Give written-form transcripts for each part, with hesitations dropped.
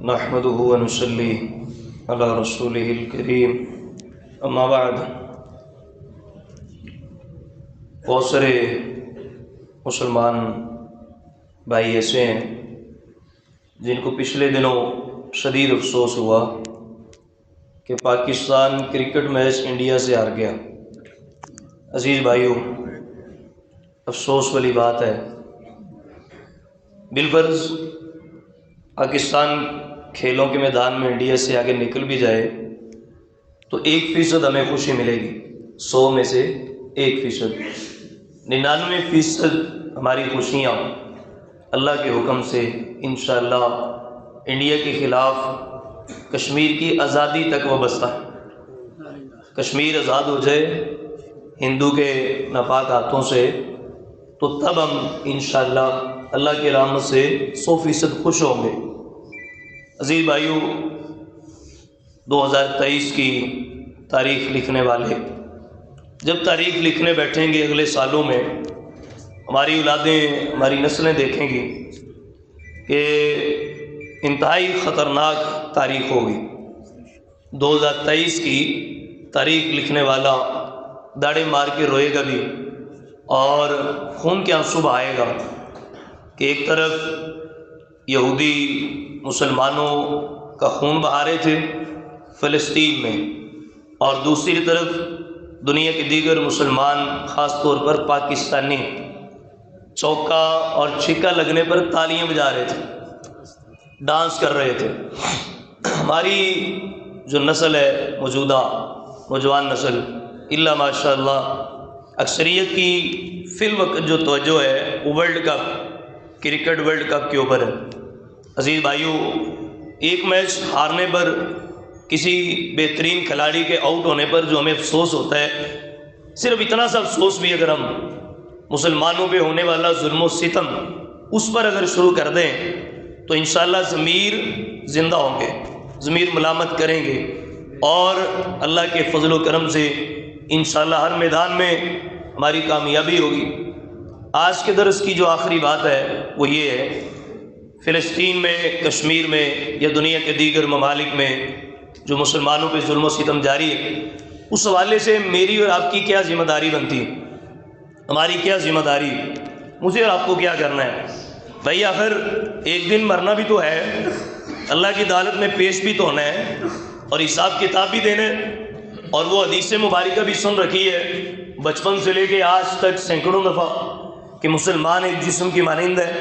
نحمده ونصلي على رسوله الكريم اما بعد۔ بہت سارے مسلمان بھائی ایسے ہیں جن کو پچھلے دنوں شدید افسوس ہوا کہ پاکستان کرکٹ میچ انڈیا سے ہار گیا۔ عزیز بھائیوں، افسوس والی بات ہے، بالفرض پاکستان کھیلوں کے میدان میں انڈیا سے آگے نکل بھی جائے تو 1% ہمیں خوشی ملے گی، 100 میں سے 1%، 99% ہماری خوشیاں اللہ کے حکم سے انشاءاللہ انڈیا کے خلاف کشمیر کی آزادی تک وابستہ ہے۔ کشمیر آزاد ہو جائے ہندو کے ناپاک ہاتھوں سے تو تب ہم انشاءاللہ اللہ کی رحمت سے 100% خوش ہوں گے۔ عزیز بھائیو، 2023 کی تاریخ لکھنے والے جب تاریخ لکھنے بیٹھیں گے اگلے سالوں میں، ہماری اولادیں، ہماری نسلیں دیکھیں گی کہ انتہائی خطرناک تاریخ ہوگی۔ 2023 کی تاریخ لکھنے والا داڑے مار کے روئے گا بھی اور خون کے آنسو بہائے گا کہ ایک طرف یہودی مسلمانوں کا خون بہا رہے تھے فلسطین میں، اور دوسری طرف دنیا کے دیگر مسلمان، خاص طور پر پاکستانی، چوکا اور چھکا لگنے پر تالیاں بجا رہے تھے، ڈانس کر رہے تھے۔ ہماری جو نسل ہے، موجودہ نوجوان نسل، الا ماشاء اللہ، اکثریت کی فی الوقت جو توجہ ہے وہ world cup, cricket world cup کے اوپر ہے۔ عزیز بھائیو، ایک میچ ہارنے پر، کسی بہترین کھلاڑی کے آؤٹ ہونے پر جو ہمیں افسوس ہوتا ہے، صرف اتنا سا افسوس بھی اگر ہم مسلمانوں پہ ہونے والا ظلم و ستم اس پر اگر شروع کر دیں تو انشاءاللہ ضمیر زندہ ہوں گے، ضمیر ملامت کریں گے، اور اللہ کے فضل و کرم سے انشاءاللہ ہر میدان میں ہماری کامیابی ہوگی۔ آج کے درس کی جو آخری بات ہے وہ یہ ہے، فلسطین میں، کشمیر میں یا دنیا کے دیگر ممالک میں جو مسلمانوں پہ ظلم و ستم جاری ہے، اس حوالے سے میری اور آپ کی کیا ذمہ داری بنتی ہے، ہماری کیا ذمہ داری، مجھے اور آپ کو کیا کرنا ہے؟ بھائی آخر ایک دن مرنا بھی تو ہے، اللہ کی عدالت میں پیش بھی تو ہونا ہے اور حساب کتاب بھی دینا ہے۔ اور وہ حدیث مبارکہ بھی سن رکھی ہے بچپن سے لے کے آج تک سینکڑوں دفعہ کہ مسلمان ایک جسم کی مانند ہے،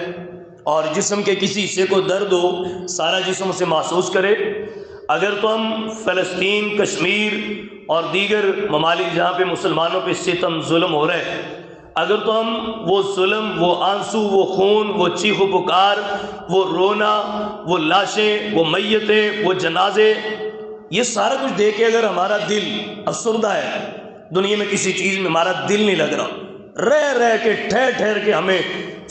اور جسم کے کسی حصے کو درد ہو سارا جسم اسے محسوس کرے۔ اگر تو ہم فلسطین، کشمیر اور دیگر ممالک جہاں پہ مسلمانوں پہ ستم، ظلم ہو رہا ہے، اگر تو ہم وہ ظلم، وہ آنسو، وہ خون، وہ چیخ و پکار، وہ رونا، وہ لاشیں، وہ میتیں، وہ جنازے، یہ سارا کچھ دیکھ کے اگر ہمارا دل افسردہ ہے، دنیا میں کسی چیز میں ہمارا دل نہیں لگ رہا، رہ کے ٹھہر کے ہمیں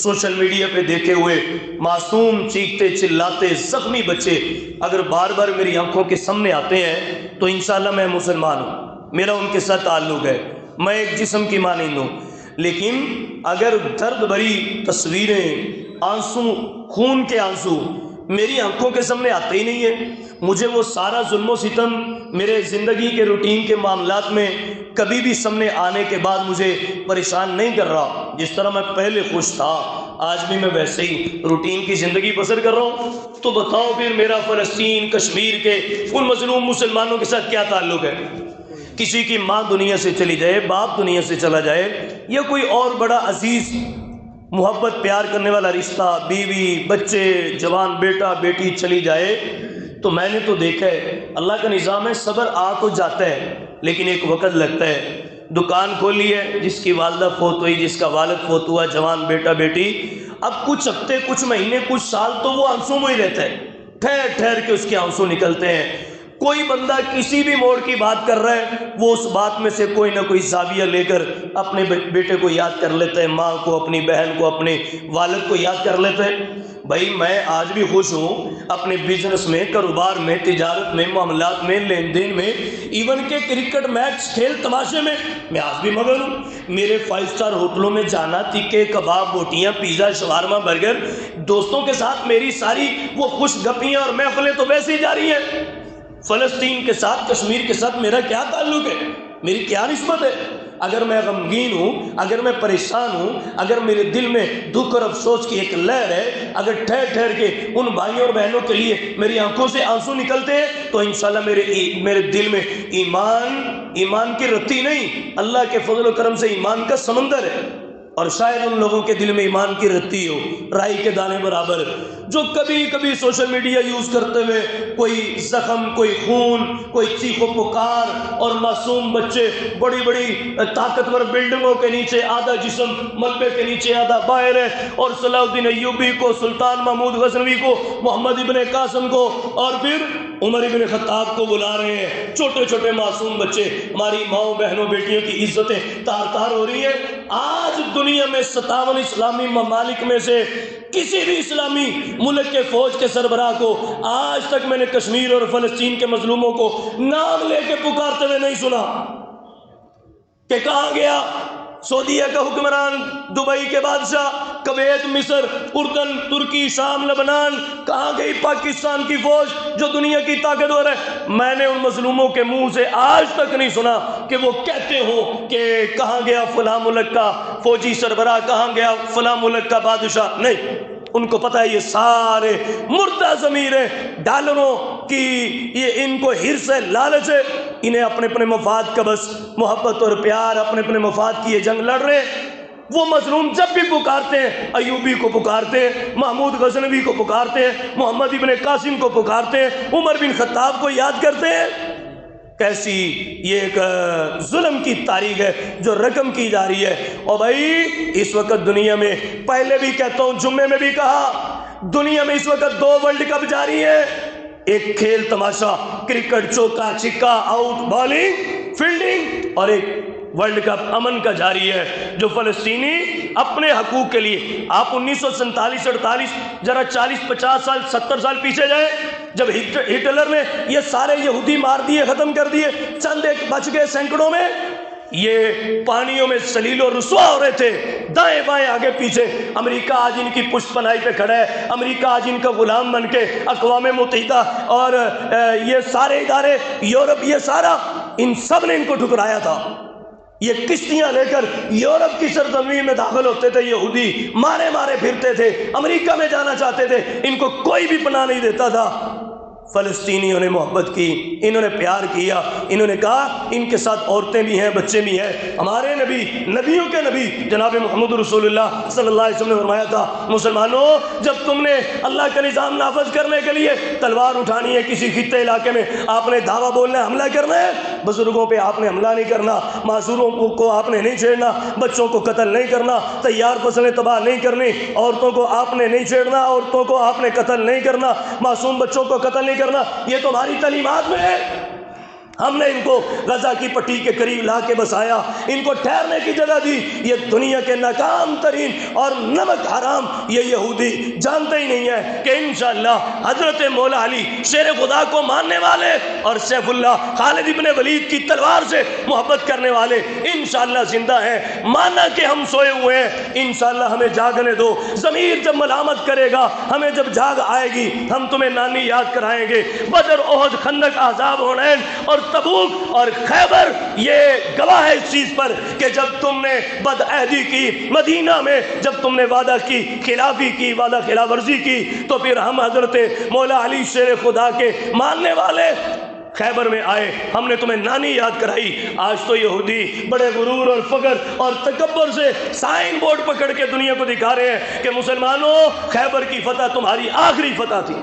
سوشل میڈیا پہ دیکھے ہوئے معصوم چیختے چلاتے زخمی بچے اگر بار بار میری آنکھوں کے سامنے آتے ہیں تو انشاءاللہ میں مسلمان ہوں، میرا ان کے ساتھ تعلق ہے، میں ایک جسم کی مانند ہوں۔ لیکن اگر درد بھری تصویریں، آنسو، خون کے آنسو میری آنکھوں کے سامنے آتے ہی نہیں ہیں، مجھے وہ سارا ظلم و ستم میرے زندگی کے روٹین کے معاملات میں کبھی بھی سامنے آنے کے بعد مجھے پریشان نہیں کر رہا، جس طرح میں پہلے خوش تھا آج بھی میں ویسے ہی روٹین کی زندگی بسر کر رہا ہوں، تو بتاؤ پھر میرا فلسطین، کشمیر کے ان مظلوم مسلمانوں کے ساتھ کیا تعلق ہے؟ کسی کی ماں دنیا سے چلی جائے، باپ دنیا سے چلا جائے، یا کوئی اور بڑا عزیز محبت پیار کرنے والا رشتہ، بیوی، بچے، جوان بیٹا بیٹی چلی جائے، تو میں نے تو دیکھا ہے اللہ کا نظام ہے، صبر آ تو جاتا ہے لیکن ایک وقت لگتا ہے۔ دکان کھولی ہے، جس کی والدہ فوت ہوئی، جس کا والد فوت ہوا، جوان بیٹا بیٹی، اب کچھ ہفتے، کچھ مہینے، کچھ سال تو وہ آنسو میں ہی رہتا ہے، ٹھہر کے اس کے آنسو نکلتے ہیں، کوئی بندہ کسی بھی موڑ کی بات کر رہا ہے، وہ اس بات میں سے کوئی نہ کوئی زاویہ لے کر اپنے بیٹے کو یاد کر لیتا ہے، ماں کو، اپنی بہن کو، اپنے والد کو یاد کر لیتا ہے۔ بھائی میں آج بھی خوش ہوں اپنے بزنس میں، کاروبار میں، تجارت میں، معاملات میں، لین دین میں، ایون کہ کرکٹ میچ، کھیل تماشے میں آج بھی مگن ہوں۔ میرے 5 اسٹار ہوٹلوں میں جانا، تکے کباب، بوٹیاں، پیزا، شوارما، برگر، دوستوں کے ساتھ میری ساری وہ خوش گپیاں اور محفلیں تو ویسے ہی جاری ہیں۔ فلسطین کے ساتھ، کشمیر کے ساتھ میرا کیا تعلق ہے؟ میری کیا نسبت ہے؟ اگر میں غمگین ہوں، اگر میں پریشان ہوں، اگر میرے دل میں دکھ اور افسوس کی ایک لہر ہے، اگر ٹھہر ٹھہر کے ان بھائیوں اور بہنوں کے لیے میری آنکھوں سے آنسو نکلتے ہیں، تو انشاءاللہ میرے دل میں ایمان کی رتی نہیں، اللہ کے فضل و کرم سے ایمان کا سمندر ہے۔ اور شاید ان لوگوں کے دل میں ایمان کی رتی ہو، رائی کے دانے برابر، جو کبھی کبھی سوشل میڈیا یوز کرتے ہوئے کوئی زخم، کوئی خون، کوئی چیخ و پکار، اور معصوم بچے بڑی بڑی طاقتور بلڈنگوں کے نیچے، آدھا جسم ملبے کے نیچے آدھا باہر ہے، اور صلاح الدین ایوبی کو، سلطان محمود غزنوی کو، محمد ابن قاسم کو، اور پھر عمر ابن خطاب کو بلا رہے ہیں۔ چھوٹے چھوٹے معصوم بچے، ہماری ماؤں، بہنوں، بیٹیوں کی عزتیں تار تار ہو رہی ہیں۔ آج دنیا میں 57 اسلامی ممالک میں سے کسی بھی اسلامی ملک کے فوج کے سربراہ کو آج تک میں نے کشمیر اور فلسطین کے مظلوموں کو نام لے کے پکارتے ہوئے نہیں سنا کہ کہاں گیا سعودیہ کا حکمران، دبئی کے بادشاہ، کویت، مصر، اردن، ترکی، شام، لبنان، کہاں گئی پاکستان کی فوج جو دنیا کی طاقتور ہے؟ میں نے ان مظلوموں کے منہ سے آج تک نہیں سنا کہ وہ کہتے ہوں کہ کہاں گیا فلاں ملک کا فوجی سربراہ، کہاں گیا فلاں ملک کا بادشاہ۔ نہیں، ان کو پتہ ہے یہ سارے مردہ ضمیر ہیں، ڈالروں کی یہ ان کو حرص ہے، لالچ ہے، انہیں اپنے اپنے مفاد کا بس محبت اور پیار، اپنے اپنے مفاد کی یہ جنگ لڑ رہے ہیں۔ وہ مظلوم جب بھی پکارتے ہیں، ایوبی کو پکارتے ہیں، محمود غزنوی کو پکارتے ہیں، محمد ابن قاسم کو پکارتے ہیں، عمر بن خطاب کو یاد کرتے ہیں۔ کیسی یہ ایک ظلم کی تاریخ ہے جو رقم کی جا رہی ہے۔ اور بھائی اس وقت دنیا میں، پہلے بھی کہتا ہوں، جمعے میں بھی کہا، دنیا میں اس وقت 2 ورلڈ کپ جاری ہیں، ایک کھیل تماشا، کرکٹ، چوکا چھکا، آؤٹ، بالنگ، فیلڈنگ، اور ایک ورلڈ کپ امن کا جاری ہے جو فلسطینی اپنے حقوق کے لیے۔ آپ 1947-48 ذرا 40-50 سال 70 سال پیچھے جائیں، جب ہٹلر نے یہ سارے یہودی مار دیے، ختم کر دیے، چند ایک بچ گئے سینکڑوں میں، یہ پانیوں میں سلیل و رسوا ہو رہے تھے، دائیں بائیں آگے پیچھے۔ امریکہ آج ان کی پشت پناہی پہ کھڑا ہے، امریکہ آج ان کا غلام بن کے، اقوام متحدہ اور یہ سارے ادارے، یورپ، یہ سارا، ان سب نے ان کو ٹھکرایا تھا۔ یہ کشتیاں لے کر یورپ کی سرزمین میں داخل ہوتے تھے، یہودی مارے مارے پھرتے تھے، امریکہ میں جانا چاہتے تھے، ان کو کوئی بھی پناہ نہیں دیتا تھا۔ فلسطینیوں نے محبت کی، انہوں نے پیار کیا، انہوں نے کہا ان کے ساتھ عورتیں بھی ہیں، بچے بھی ہیں۔ ہمارے نبی، نبیوں کے نبی جناب محمد رسول اللہ صلی اللہ علیہ وسلم نے فرمایا تھا، مسلمانوں جب تم نے اللہ کا نظام نافذ کرنے کے لیے تلوار اٹھانی ہے، کسی خطے علاقے میں آپ نے دعویٰ بولنا ہے، حملہ کرنا ہے، بزرگوں پہ آپ نے حملہ نہیں کرنا، معذوروں کو آپ نے نہیں چھیڑنا، بچوں کو قتل نہیں کرنا، تیار فصلیں تباہ نہیں کرنی، عورتوں کو آپ نے نہیں چھیڑنا، عورتوں کو آپ نے قتل نہیں کرنا، معصوم بچوں کو قتل نہیں کرنا، یہ تمہاری تعلیمات میں ہے۔ ہم نے ان کو غزہ کی پٹی کے قریب لا کے بسایا، ان کو ٹھہرنے کی جگہ دی۔ یہ دنیا کے ناکام ترین اور نمک حرام یہ یہودی جانتے ہی نہیں ہے کہ انشاءاللہ حضرت مولا علی شیر خدا کو ماننے والے اور سیف اللہ خالد ابن ولید کی تلوار سے محبت کرنے والے انشاءاللہ زندہ ہیں۔ مانا کہ ہم سوئے ہوئے ہیں، انشاءاللہ ہمیں جاگنے دو۔ ضمیر جب ملامت کرے گا، ہمیں جب جاگ آئے گی، ہم تمہیں نانی یاد کرائیں گے۔ بدر، احد، خندق، احزاب، حنین اور تبوک اور خیبر یہ گواہ ہے اس چیز پر کہ جب تم نے بد عہدی کی، مدینہ میں جب تم نے وعدہ کی، خلافی کی، وعدہ خلاف ورزی کی، تو پھر ہم حضرت مولا علی شیر خدا کے ماننے والے خیبر میں آئے، ہم نے تمہیں نانی یاد کرائی۔ آج تو یہودی بڑے غرور اور فخر اور تکبر سے سائن بورڈ پکڑ کے دنیا کو دکھا رہے ہیں کہ مسلمانوں خیبر کی فتح تمہاری آخری فتح تھی۔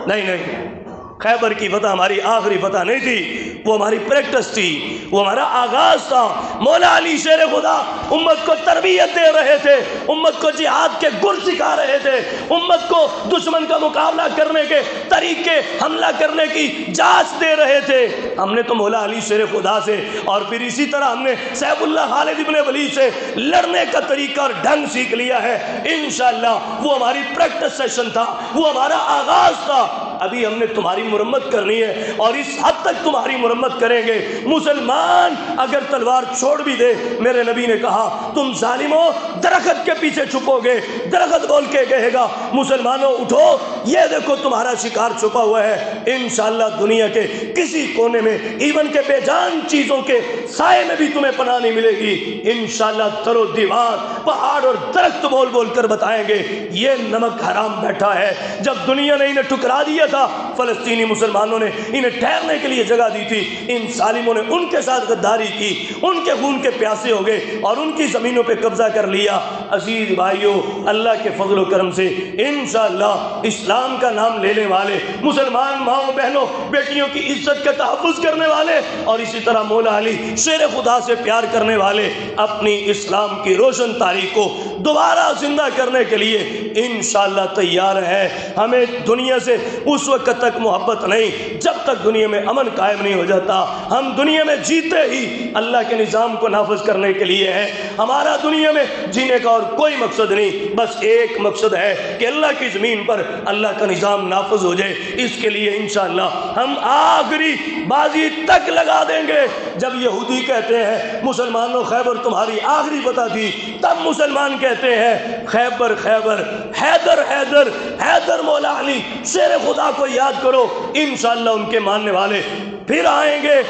نہیں نہیں، خیبر کی فتح ہماری آخری فتح نہیں تھی، وہ ہماری پریکٹس تھی، وہ ہمارا آغاز تھا۔ مولا علی شیر خدا امت کو تربیت دے رہے تھے، امت کو جہاد کے گر سکھا رہے تھے، امت کو دشمن کا مقابلہ کرنے کے طریقے، حملہ کرنے کی جانچ دے رہے تھے۔ ہم نے تو مولا علی شیر خدا سے اور پھر اسی طرح ہم نے سیف اللہ خالد ابن ولید سے لڑنے کا طریقہ اور ڈھنگ سیکھ لیا ہے۔ انشاءاللہ وہ ہماری پریکٹس سیشن تھا، وہ ہمارا آغاز تھا۔ ابھی ہم نے تمہاری مرمت کرنی ہے اور اس حد تک تمہاری مرمت کریں گے۔ مسلمان اگر تلوار چھوڑ بھی دے، میرے نبی نے کہا تم ظالموں درخت کے پیچھے چھپو گے، درخت بول کے کہے گا مسلمانوں اٹھو، یہ دیکھو تمہارا شکار چھپا ہوا ہے۔ انشاءاللہ دنیا کے کسی کونے میں، ایون کے بے جان چیزوں کے سائے میں بھی تمہیں پناہ نہیں ملے گی۔ انشاءاللہ در و دیوار، پہاڑ اور درخت بول بول کر بتائیں گے یہ نمک حرام بیٹھا ہے۔ جب دنیا نے انہیں ٹکرا دیا تھا، فلسطینی مسلمانوں نے انہیں ٹھہرنے کے لیے جگہ دی تھی، ان ظالموں نے ان کے ساتھ غداری کی، ان کے خون کے پیاسے ہو گئے اور ان کی زمینوں پہ قبضہ کر لیا۔ عزیز بھائیوں، اللہ کے فضل و کرم سے انشاءاللہ اسلام کا نام لینے والے، مسلمان ماؤں بہنوں بیٹیوں کی عزت کا تحفظ کرنے والے اور اسی طرح مولا علی شیر خدا سے پیار کرنے والے اپنی اسلام کی روشن تاریخ کو دوبارہ زندہ کرنے کے لیے انشاءاللہ تیار ہے۔ ہمیں دنیا سے اس وقت تک محبت نہیں جب تک دنیا میں امن قائم نہیں ہو جاتا۔ ہم دنیا میں جیتے ہی اللہ کے نظام کو نافذ کرنے کے لیے ہیں۔ ہمارا دنیا میں جینے کا اور کوئی مقصد نہیں، بس ایک مقصد ہے کہ اللہ کی زمین پر اللہ کا نظام نافذ ہو جائے۔ اس کے لیے انشاءاللہ ہم آخری بازی تک لگا دیں گے۔ جب یہودی کہتے ہیں مسلمانوں خیبر تمہاری آخری فتح تھی، تب مسلمان کہتے ہیں خیبر خیبر، حیدر حیدر، حیدر مولا علی شیر خدا کو یاد کرو۔ انشاءاللہ ان کے ماننے والے پھر آئیں گے،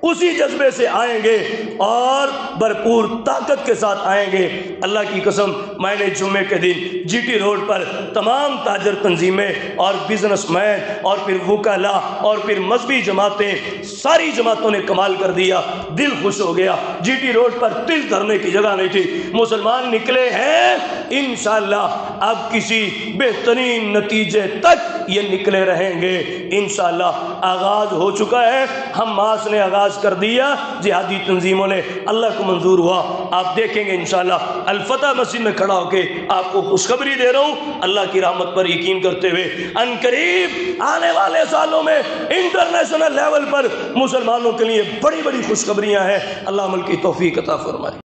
اسی جذبے سے آئیں گے اور بھرپور طاقت کے ساتھ آئیں گے۔ اللہ کی قسم، میں نے جمعے کے دن جی ٹی روڈ پر تمام تاجر تنظیمیں اور بزنس مین اور پھر وکلاء اور پھر مذہبی جماعتیں، ساری جماعتوں نے کمال کر دیا، دل خوش ہو گیا۔ جی ٹی روڈ پر دل دھرنے کی جگہ نہیں تھی، مسلمان نکلے ہیں۔ انشاءاللہ اب کسی بہترین نتیجے تک یہ نکلے رہیں گے۔ انشاءاللہ آغاز ہو چکا ہے، حماس نے آغاز کر دیا، جہادی تنظیموں نے، اللہ کو منظور ہوا۔ آپ دیکھیں گے انشاءاللہ الفتح مسجد میں کھڑا ہو کے آپ کو خوشخبری دے رہا ہوں، اللہ کی رحمت پر یقین کرتے ہوئے ان قریب آنے والے سالوں میں انٹرنیشنل لیول پر مسلمانوں کے لیے بڑی بڑی خوشخبریاں ہیں۔ اللہ عمل کی توفیق عطا فرمائے۔